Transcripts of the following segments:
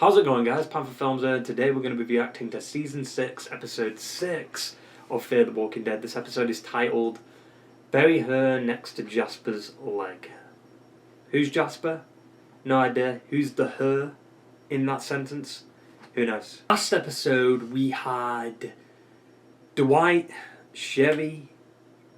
How's it going, guys? Panther Films here, and today we're going to be reacting to Season 6, Episode 6 of Fear the Walking Dead. This episode is titled, Bury Her Next to Jasper's Leg. Who's Jasper? No idea. Who's the her in that sentence? Who knows? Last episode we had Dwight, Sherry,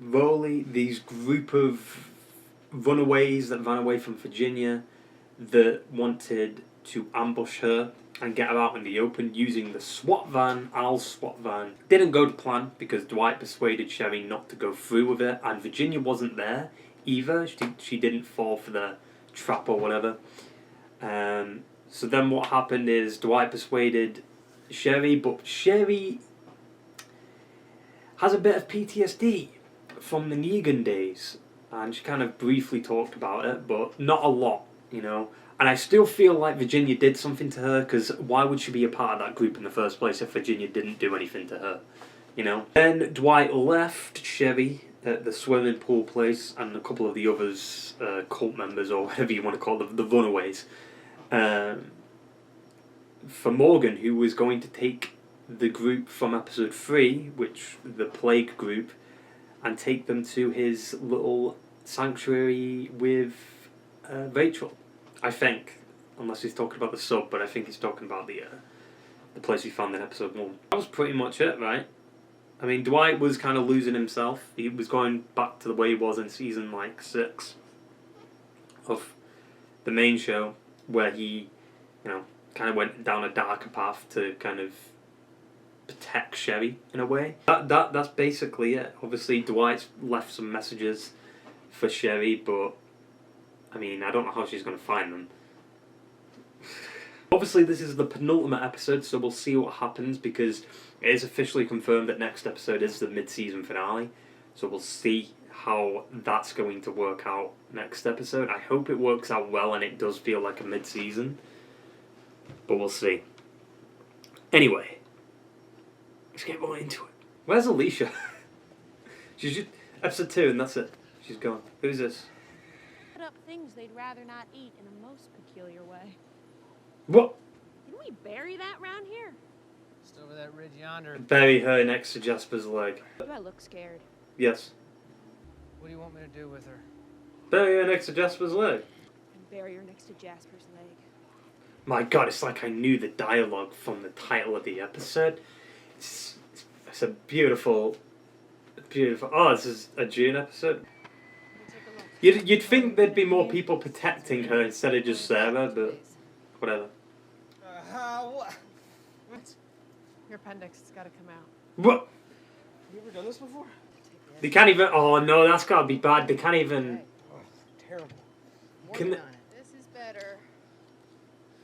Rowley, these group of runaways that ran away from Virginia that wanted to ambush her and get her out in the open using the SWAT van, Al's SWAT van. Didn't go to plan because Dwight persuaded Sherry not to go through with it, and Virginia wasn't there either. She didn't fall for the trap or whatever. So then what happened is Dwight persuaded Sherry, but Sherry has a bit of PTSD from the Negan days, and she kind of briefly talked about it, but not a lot, you know. And I still feel like Virginia did something to her, because why would she be a part of that group in the first place if Virginia didn't do anything to her, you know? Then Dwight left Sherry at the swimming pool place and a couple of the others, cult members or whatever you want to call them, the runaways, for Morgan, who was going to take the group from episode 3, which the plague group, and take them to his little sanctuary with Rachel. I think, unless he's talking about the sub, but I think he's talking about the place we found in episode 1. That was pretty much it, right? I mean, Dwight was kind of losing himself. He was going back to the way he was in season 6 of the main show, where he, you know, kind of went down a darker path to kind of protect Sherry in a way. That's basically it. Obviously, Dwight's left some messages for Sherry, but I mean, I don't know how she's going to find them. Obviously, this is the penultimate episode, so we'll see what happens, because it is officially confirmed that next episode is the mid-season finale. So we'll see how that's going to work out next episode. I hope it works out well and it does feel like a mid-season, but we'll see. Anyway, let's get more into it. Where's Alicia? She's just episode 2 and that's it. She's gone. Who's this? Up things they'd rather not eat in a most peculiar way. What? Can we bury that round here? Just over that ridge yonder. Bury her next to Jasper's leg. Do I look scared? Yes. What do you want me to do with her? Bury her next to Jasper's leg. And bury her next to Jasper's leg. My God, it's like I knew the dialogue from the title of the episode. It's a beautiful. Oh, this is a June episode. You'd think there'd be more people protecting her instead of just Sarah, but whatever. What? Your appendix has got to come out. What? Have you ever done this before? They can't even. Oh no, that's gotta be bad. They can't even. Oh, terrible. Can they, This is better.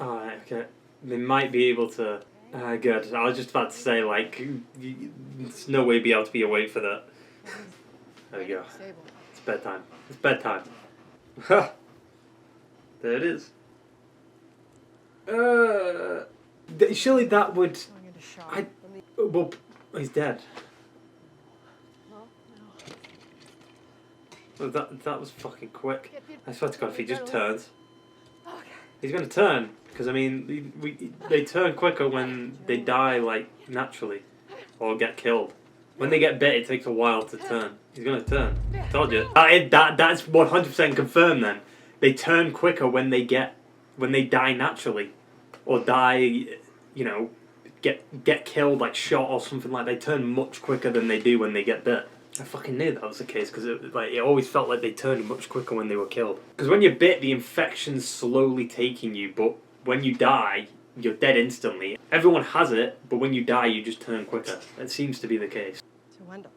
Alright, okay. They might be able to. Good. I was just about to say, like, there's no way you'd be able to be awake for that. There we go. It's bedtime. It's bedtime. Ha! There it is. Surely that would. Well, he's dead. Well, that was fucking quick. I swear to God, if he just turns, he's gonna turn. Because I mean, they turn quicker when they die, like, naturally, or get killed. When they get bit, it takes a while to turn. He's gonna turn. Told you. That's 100% confirmed. Then they turn quicker when they die naturally, or die, you know, get killed, like shot or something like. They turn much quicker than they do when they get bit. I fucking knew that was the case, because it always felt like they turned much quicker when they were killed. Because when you're bit, the infection's slowly taking you, but when you die, you're dead instantly. Everyone has it, but when you die, you just turn quicker. That seems to be the case. To Wendell.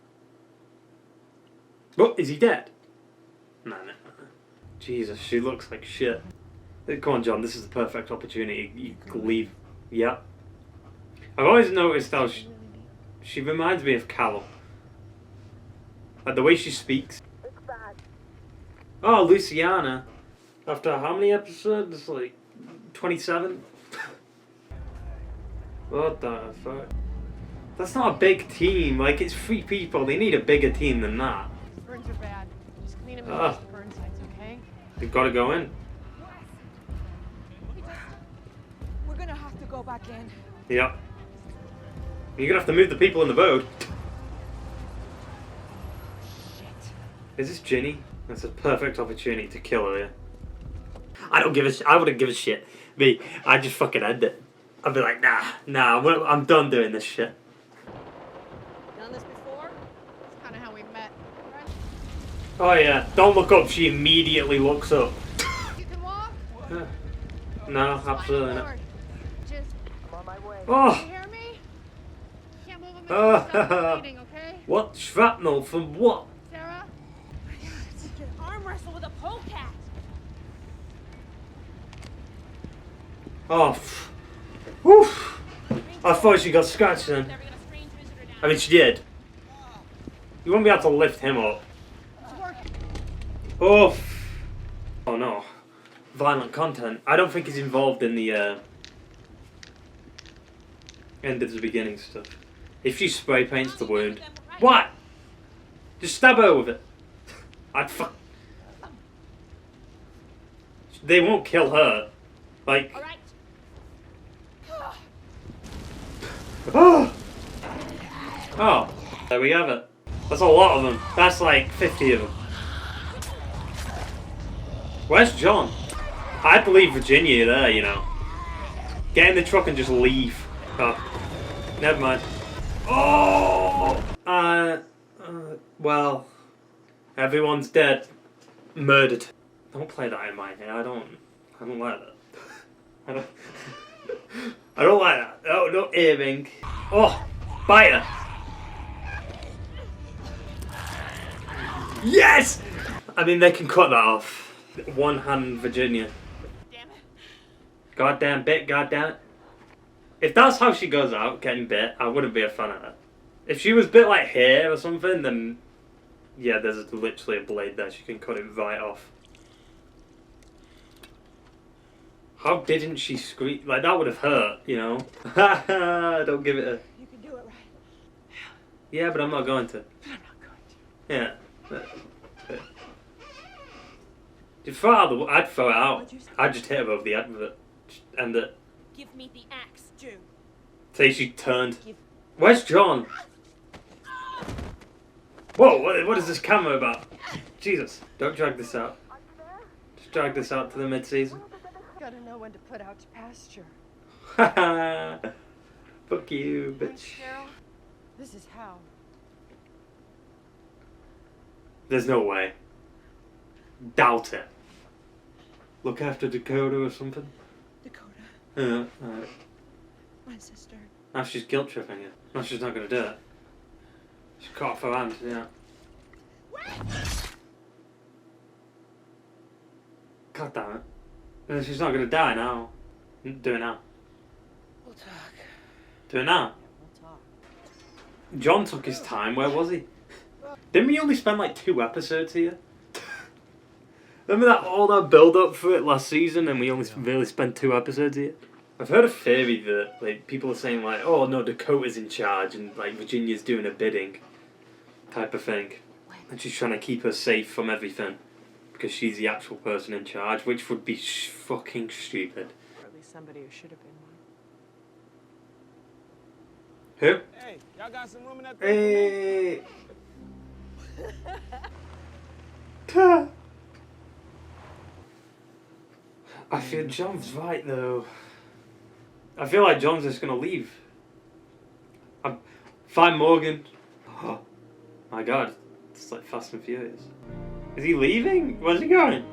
What? Is he dead? No. Jesus, she looks like shit. Come on, John, this is the perfect opportunity. You can leave. Yeah. I've always noticed how she reminds me of Carol. Like the way she speaks. Oh, Luciana. After how many episodes? Like 27? What the fuck? That's not a big team. Like, it's 3 people. They need a bigger team than that. Burns are bad. Just clean them and the burn sites, okay? They've got to go in. We're gonna have have to go back in. Yep. You're gonna have to move the people in the boat. Shit. Is this Ginny? That's a perfect opportunity to kill her, yeah. I don't give a shit. I wouldn't give a shit. Me, I'd just fucking end it. I'd be like, nah, I'm done doing this shit. Done this before? That's kind of how we met, right? Oh yeah, don't look up. She immediately looks up. You can walk? No, absolutely not. Lord. Just, I'm on my way. you Oh, hear me? Can't move them until you stop bleeding, okay? what shrapnel from what? Sarah? You can arm wrestle with a polecat. Oh, woof. I thought she got scratched then. Never got a strange visitor down. I mean, she did. You won't be able to lift him up. It's working. Oh, oh no. Violent content. I don't think he's involved in the end of the beginning stuff. If she spray paints the wound, what? Just stab her with it. I'd fuck. They won't kill her. Like. All right. Oh. Oh. There we have it. That's a lot of them. That's like 50 of them. Where's John? I'd leave Virginia there, you know. Get in the truck and just leave. Oh. Never mind. Oh! Well. Everyone's dead. Murdered. Don't play that in my head. I don't like that. I don't like that. Oh, no aiming. Oh! Bite her! Yes! I mean, they can cut that off. One hand Virginia. Damn it. Goddamn bit, goddamn it. If that's how she goes out, getting bit, I wouldn't be a fan of that. If she was bit like here or something, then yeah, there's literally a blade there. She can cut it right off. How didn't she scream? Like, that would have hurt, you know? Don't give it a... You can do it, right? Yeah, but I'm not going to. I'm not going to. Yeah. I'd throw it out. I'd just hit her over the head with it. Just end it. Give me the axe, Jew. Say she turned. Where's John? Whoa, what is this camera about? Jesus, don't drag this out. Just drag this out to the mid-season. Gotta know when to put out to pasture. Haha. Fuck you, bitch. Cheryl, this is how. There's no way. Doubt it. Look after Dakota or something? Dakota, Yeah, alright. my sister. Now she's guilt tripping you. Now she's not gonna do it. She cut off her hand, yeah. God damn it. She's not gonna die now. Do it now. We'll talk. Do it now. We'll talk. John took his time. Where was he? Didn't we only spend like 2 episodes here? Remember that all that build up for it last season, and we only really spent 2 episodes here? I've heard a theory that like people are saying like, oh no, Dakota's in charge and like Virginia's doing a bidding, type of thing, and she's trying to keep her safe from everything because she's the actual person in charge, which would be fucking stupid. Or at least somebody who should have been one. Who? Hey, y'all got some room in that Hey. I feel John's right though. I feel like John's just gonna leave. Find Morgan. Oh my god, it's like Fast and Furious. Is he leaving? Where's he going?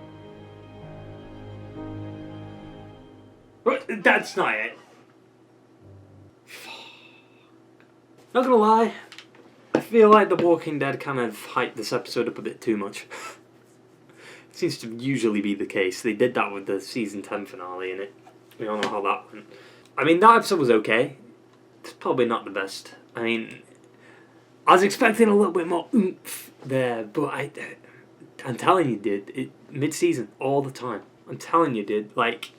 What? That's not it. Not gonna lie, I feel like The Walking Dead kind of hyped this episode up a bit too much. It seems to usually be the case. They did that with the season 10 finale, and we all know how that went. I mean, that episode was okay. It's probably not the best. I mean, I was expecting a little bit more oomph there, but I'm telling you, dude, mid-season all the time. I'm telling you, dude, like,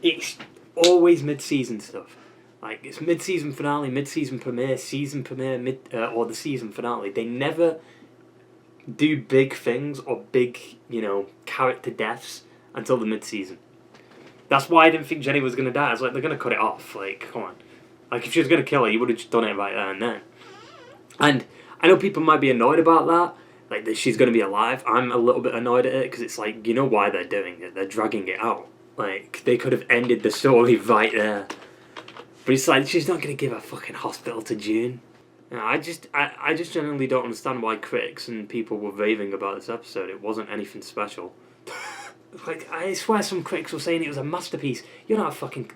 it's always mid-season stuff. Like, it's mid-season finale, mid-season premiere, season premiere, or the season finale. They never do big things or big, character deaths until the mid-season. That's why I didn't think Jenny was going to die. I was like, they're going to cut it off. Like, come on. Like, if she was going to kill her, you would have just done it right there and then. And I know people might be annoyed about that. Like, that she's going to be alive. I'm a little bit annoyed at it because it's like, you know why they're doing it. They're dragging it out. Like, they could have ended the story right there. But it's like, she's not going to give a fucking hospital to June. You know, I just genuinely don't understand why critics and people were raving about this episode. It wasn't anything special. Like, I swear some critics were saying it was a masterpiece. You're not a fucking...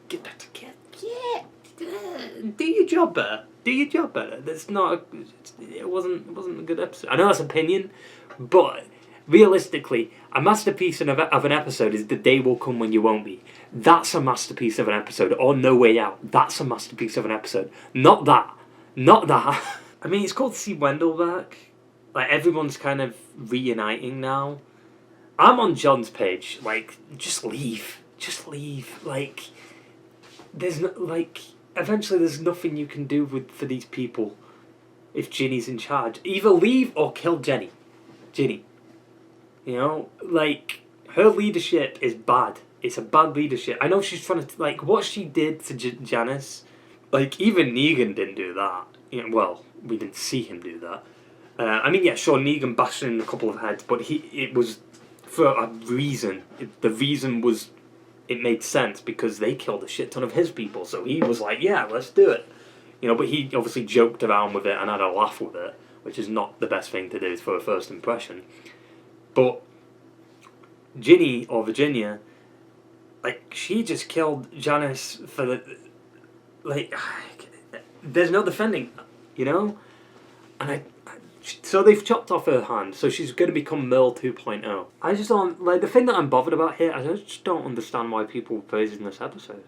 Get back to get... Yeah. Do your job better. Do your job better. That's not... It wasn't a good episode. I know that's opinion, but realistically, a masterpiece of an episode is The Day Will Come When You Won't Be. That's a masterpiece of an episode. Or No Way Out. That's a masterpiece of an episode. Not that. Not that. I mean, it's called See Wendell Back. Like, everyone's kind of reuniting now. I'm on John's page. Like, just leave. Just leave. Like, there's no, like, eventually there's nothing you can do for these people if Ginny's in charge. Either leave or kill Jenny. Ginny. You know? Like, her leadership is bad. It's a bad leadership. I know she's trying to, like, what she did to Janice, like, even Negan didn't do that. You know, well, we didn't see him do that. I mean, yeah, sure, Negan bashed in a couple of heads, but it was for a reason. The reason was, it made sense because they killed a shit ton of his people. So he was like, yeah, let's do it. You know, but he obviously joked around with it and had a laugh with it, which is not the best thing to do for a first impression. But Ginny, or Virginia, like, she just killed Janice for the... Like, there's no defending, you know? And so they've chopped off her hand, so she's going to become Merle 2.0. I just don't... Like, the thing that I'm bothered about here, I just don't understand why people were praising this episode.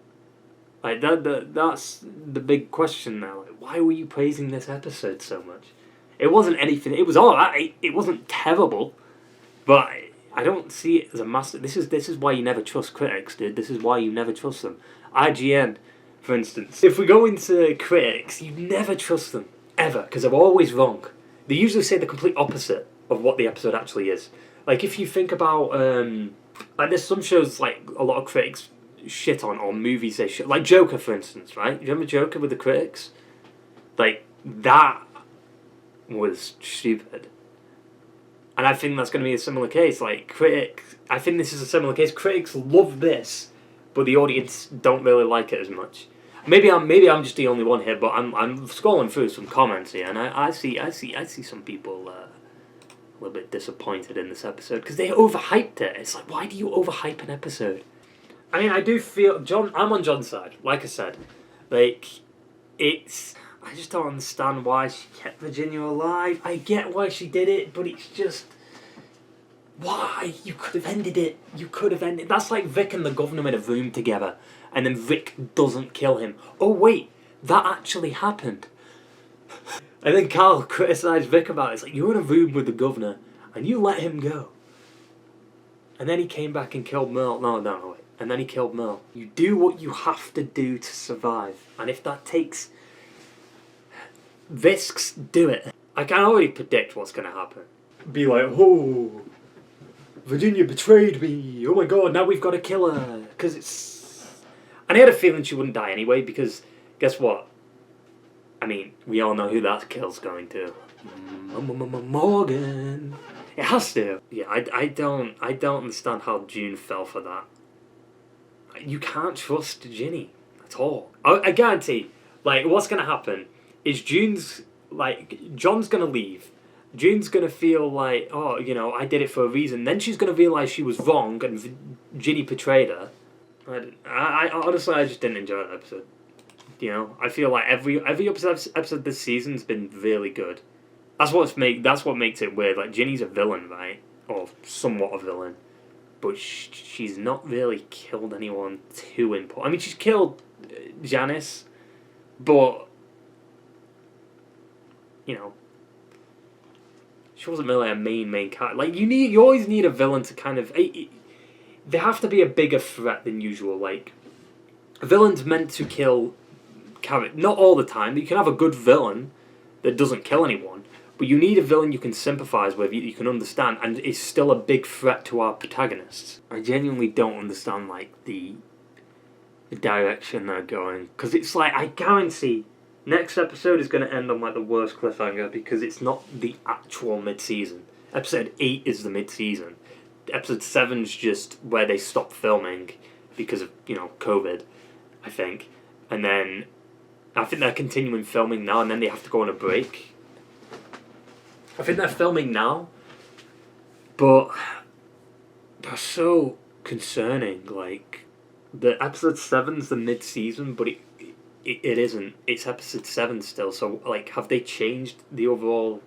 Like, that's the big question now. Like, why were you praising this episode so much? It wasn't anything... It was alright. It wasn't terrible. But I don't see it as a master... This is why you never trust critics, dude. This is why you never trust them. IGN, for instance. If we go into critics, you never trust them. Ever. Because they're always wrong. They usually say the complete opposite of what the episode actually is. Like, if you think about, like, there's some shows, like, a lot of critics shit on, or movies they shit, like Joker, for instance, right? You remember Joker with the critics? Like, that was stupid. And I think that's going to be a similar case. Like, I think this is a similar case. Critics love this, but the audience don't really like it as much. Maybe I'm just the only one here, but I'm scrolling through some comments here, and I see some people a little bit disappointed in this episode because they overhyped it. It's like, why do you overhype an episode? I mean, I do feel I'm on John's side. Like I said, like, I just don't understand why she kept Virginia alive. I get why she did it, but it's just, why? You could have ended it. You could have ended. That's like Vic and the governor in a room together, and then Vic doesn't kill him. Oh wait, that actually happened. And then Carl criticised Vic about it. It's like, you're in a room with the governor, and you let him go. And then he came back and killed Merle. No, wait. And then he killed Merle. You do what you have to do to survive. And if that takes risks, do it. I can already predict what's going to happen. Be like, oh, Virginia betrayed me. Oh my god, now we've got to kill her. Because it's... And I had a feeling she wouldn't die anyway, because guess what? I mean, we all know who that kill's going to. Morgan. It has to. Yeah, I don't understand how June fell for that. You can't trust Ginny at all. I guarantee, like, what's going to happen is John's going to leave. June's going to feel like, oh, you know, I did it for a reason. Then she's going to realise she was wrong and Ginny betrayed her. I honestly, I just didn't enjoy that episode. You know, I feel like every episode this season's been really good. That's what makes it weird. Like, Ginny's a villain, right? Or somewhat a villain. But she's not really killed anyone too important. I mean, she's killed Janice, but, you know, she wasn't really a main character. Like, you always need a villain to kind of... They have to be a bigger threat than usual. Like, a villain's meant to kill character. Not all the time. You can have a good villain that doesn't kill anyone. But you need a villain you can sympathise with, you can understand, and is still a big threat to our protagonists. I genuinely don't understand like the direction they're going, because it's like, I guarantee next episode is going to end on like the worst cliffhanger, because it's not the actual mid-season. Episode 8 is the mid-season. Episode 7's just where they stop filming because of, COVID, I think. And then I think they're continuing filming now, and then they have to go on a break. I think they're filming now, but so concerning. Like, the episode 7's the mid-season, but it isn't. It's episode 7 still. So, like, have they changed the overall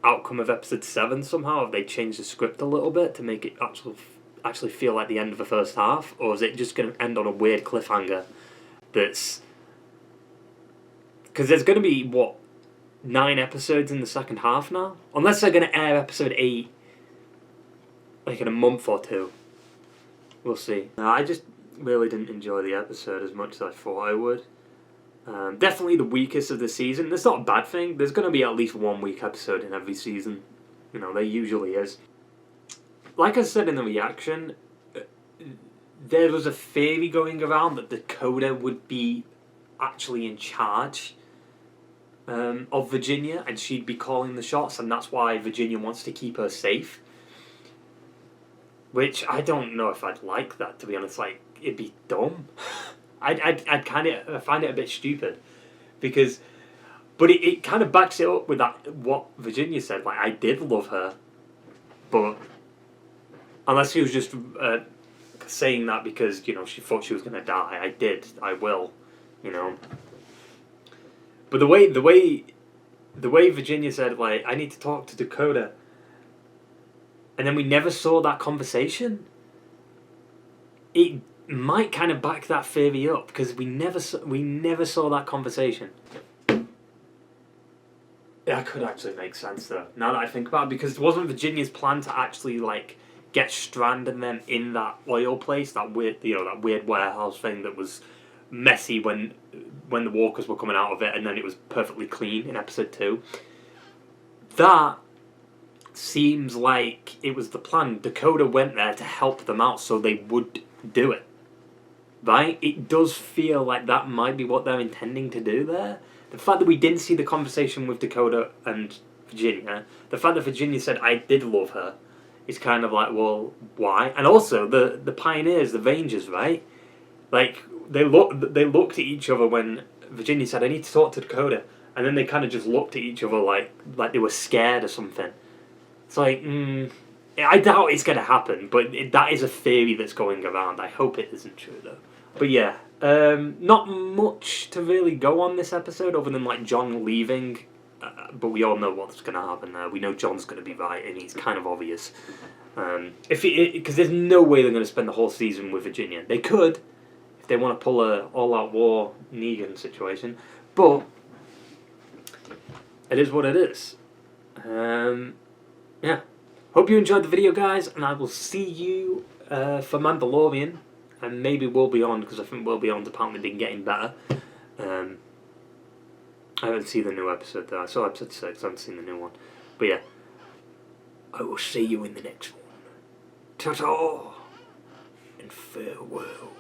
outcome of episode 7 somehow? Have they changed the script a little bit to make it actually feel like the end of the first half? Or is it just going to end on a weird cliffhanger that's... Because there's going to be, 9 episodes in the second half now? Unless they're going to air episode 8 like in a month or two. We'll see. I just really didn't enjoy the episode as much as I thought I would. Definitely the weakest of the season. That's not a bad thing. There's going to be at least one weak episode in every season. There usually is. Like I said in the reaction, there was a theory going around that Dakota would be actually in charge of Virginia, and she'd be calling the shots, and that's why Virginia wants to keep her safe. Which I don't know if I'd like that, to be honest. Like, it'd be dumb. I'd kind of find it a bit stupid, but it kind of backs it up with that what Virginia said. Like, I did love her, but unless she was just saying that because she thought she was gonna die. I will. But the way Virginia said, like, I need to talk to Dakota, and then we never saw that conversation. It might kind of back that theory up, because we never saw that conversation. That could actually make sense though, now that I think about it, because it wasn't Virginia's plan to actually like get Strand and them in that oil place, that weird warehouse thing that was messy when the walkers were coming out of it, and then it was perfectly clean in episode 2. That seems like it was the plan. Dakota went there to help them out so they would do it. Right? It does feel like that might be what they're intending to do there. The fact that we didn't see the conversation with Dakota and Virginia, the fact that Virginia said, I did love her, is kind of like, well, why? And also, the pioneers, the Rangers, right? Like, they looked at each other when Virginia said, I need to talk to Dakota. And then they kind of just looked at each other like they were scared or something. It's like, I doubt it's going to happen, but that is a theory that's going around. I hope it isn't true, though. But yeah, not much to really go on this episode other than like John leaving, but we all know what's going to happen there. We know John's going to be right, and it's kind of obvious. Because there's no way they're going to spend the whole season with Virginia. They could, if they want to pull a all-out war Negan situation, but it is what it is. Yeah. Hope you enjoyed the video, guys, and I will see you for Mandalorian. And maybe World Beyond, because I think World Beyond's apparently been getting better. I haven't seen the new episode though. I saw episode 6, I haven't seen the new one. But yeah, I will see you in the next one. Ta-ta! And farewell.